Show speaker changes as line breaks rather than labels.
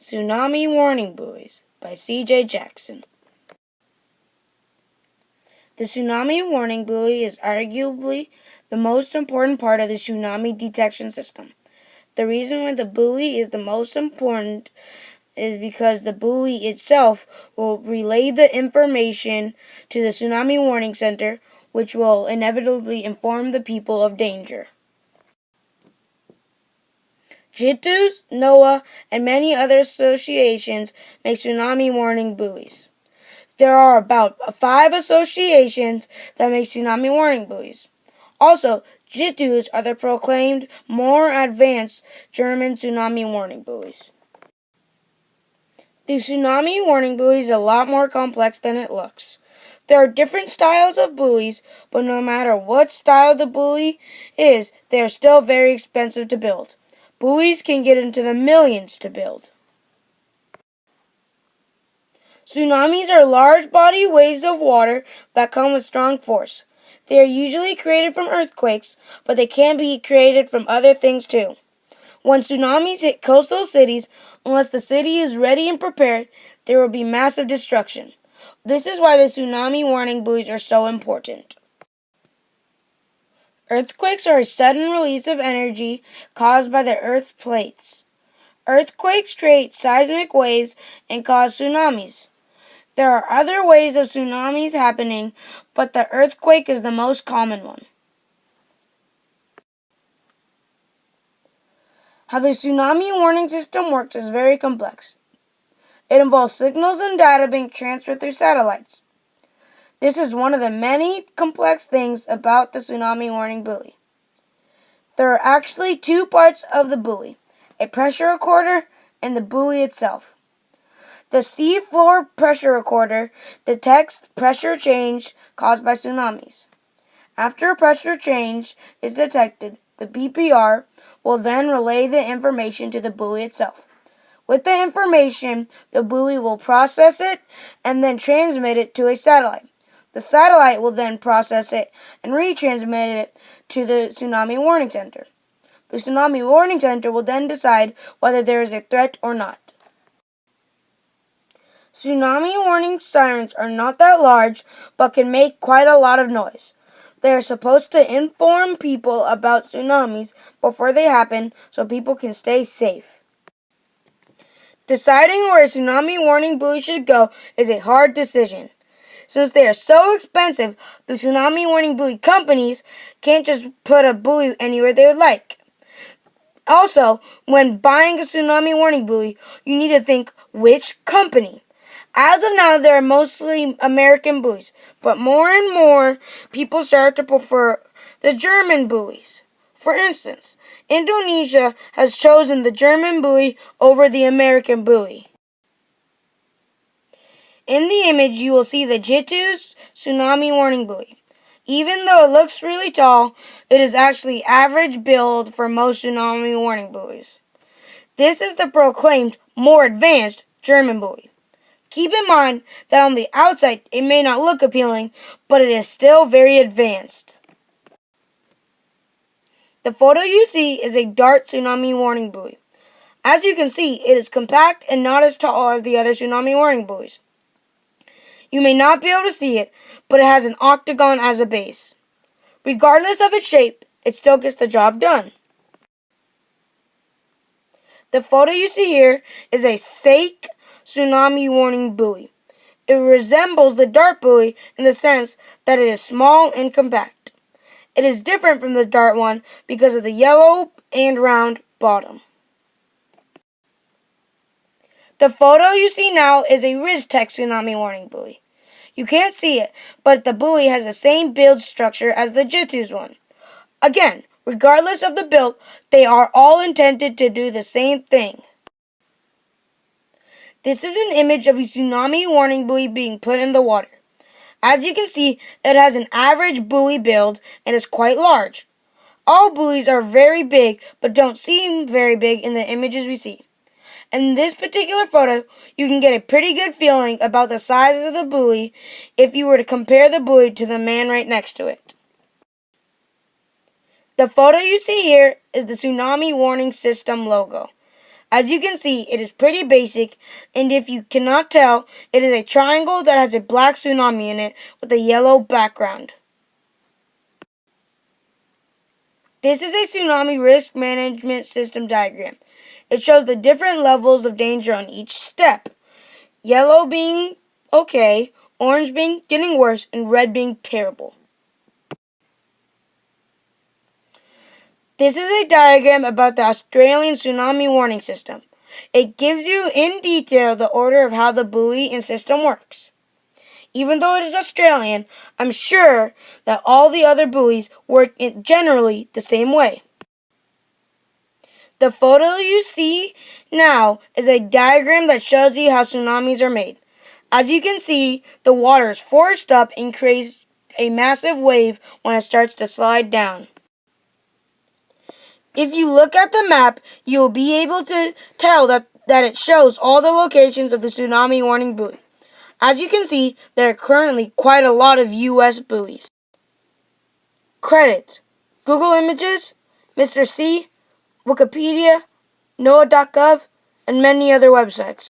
Tsunami Warning Buoys by C.J. Jackson. The tsunami warning buoy is arguably the most important part of the tsunami detection system. The reason why the buoy is the most important is because the buoy itself will relay the information to the Tsunami Warning Center, which will inevitably inform the people of danger. JITUs, NOAA, and many other associations make tsunami warning buoys. There are about 5 associations that make tsunami warning buoys. Also, JITUs are the proclaimed more advanced German tsunami warning buoys. The tsunami warning buoy is a lot more complex than it looks. There are different styles of buoys, but no matter what style the buoy is, they are still very expensive to build. Buoys can get into the millions to build. Tsunamis are large body waves of water that come with strong force. They are usually created from earthquakes, but they can be created from other things too. When tsunamis hit coastal cities, unless the city is ready and prepared, there will be massive destruction. This is why the tsunami warning buoys are so important. Earthquakes are a sudden release of energy caused by the earth plates. Earthquakes create seismic waves and cause tsunamis. There are other ways of tsunamis happening, but the earthquake is the most common one. How the tsunami warning system works is very complex. It involves signals and data being transferred through satellites. This is one of the many complex things about the tsunami warning buoy. There are actually 2 parts of the buoy, a pressure recorder and the buoy itself. The seafloor pressure recorder detects pressure change caused by tsunamis. After a pressure change is detected, the BPR will then relay the information to the buoy itself. With the information, the buoy will process it and then transmit it to a satellite. The satellite will then process it and retransmit it to the Tsunami Warning Center. The Tsunami Warning Center will then decide whether there is a threat or not. Tsunami warning sirens are not that large, but can make quite a lot of noise. They are supposed to inform people about tsunamis before they happen so people can stay safe. Deciding where a tsunami warning buoy should go is a hard decision. Since they are so expensive, the tsunami warning buoy companies can't just put a buoy anywhere they would like. Also, when buying a tsunami warning buoy, you need to think which company. As of now, there are mostly American buoys, but more and more people start to prefer the German buoys. For instance, Indonesia has chosen the German buoy over the American buoy. In the image, you will see the JITU's tsunami warning buoy. Even though it looks really tall, it is actually average build for most tsunami warning buoys. This is the proclaimed more advanced German buoy. Keep in mind that on the outside it may not look appealing, but it is still very advanced. The photo you see is a Dart tsunami warning buoy. As you can see, it is compact and not as tall as the other tsunami warning buoys. You may not be able to see it, but it has an octagon as a base. Regardless of its shape, it still gets the job done. The photo you see here is a Sake tsunami warning buoy. It resembles the Dart buoy in the sense that it is small and compact. It is different from the Dart one because of the yellow and round bottom. The photo you see now is a Riztec tsunami warning buoy. You can't see it, but the buoy has the same build structure as the JITU's one. Again, regardless of the build, they are all intended to do the same thing. This is an image of a tsunami warning buoy being put in the water. As you can see, it has an average buoy build and is quite large. All buoys are very big, but don't seem very big in the images we see. In this particular photo, you can get a pretty good feeling about the size of the buoy if you were to compare the buoy to the man right next to it. The photo you see here is the Tsunami Warning System logo. As you can see, it is pretty basic, and if you cannot tell, it is a triangle that has a black tsunami in it with a yellow background. This is a tsunami risk management system diagram. It shows the different levels of danger on each step. Yellow being okay, orange being getting worse, and red being terrible. This is a diagram about the Australian tsunami warning system. It gives you in detail the order of how the buoy and system works. Even though it is Australian, I'm sure that all the other buoys work in generally the same way. The photo you see now is a diagram that shows you how tsunamis are made. As you can see, the water is forced up and creates a massive wave when it starts to slide down. If you look at the map, you will be able to tell that it shows all the locations of the tsunami warning buoy. As you can see, there are currently quite a lot of U.S. buoys. Credits: Google Images, Mr. C, Wikipedia, NOAA.gov, and many other websites.